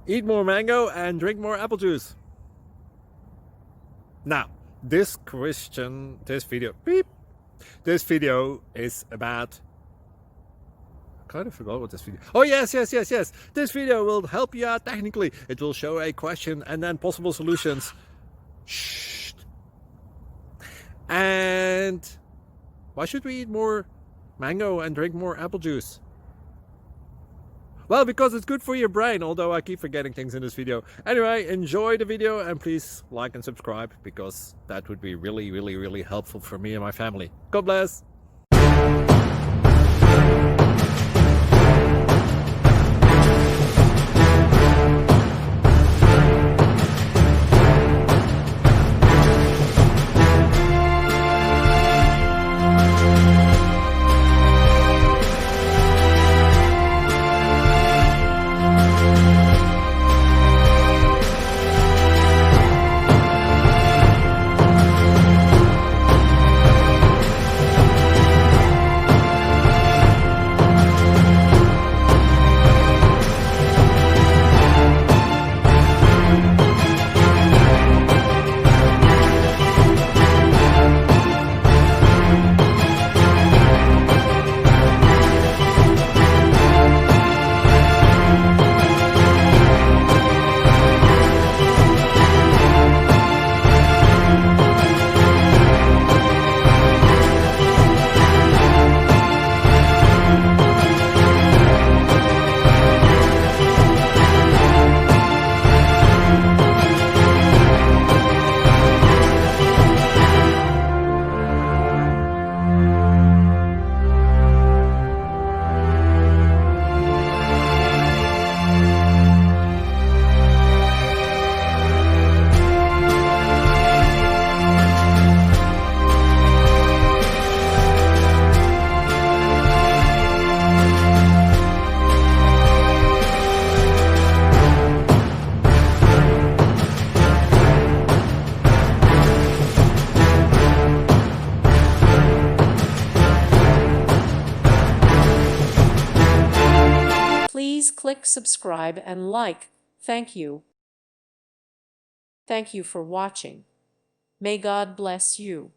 Eat more mango and drink more apple juice. Now, this video is about... I kind of forgot what this video... Oh, yes. This video will help you out technically. It will show a question and then possible solutions. Shh. And why should we eat more mango and drink more apple juice? Well, because it's good for your brain, although I keep forgetting things in this video. Anyway, enjoy the video and please like and subscribe, because that would be really helpful for me and my family. God bless! Please click subscribe and like. Thank you. Thank you for watching. May God bless you.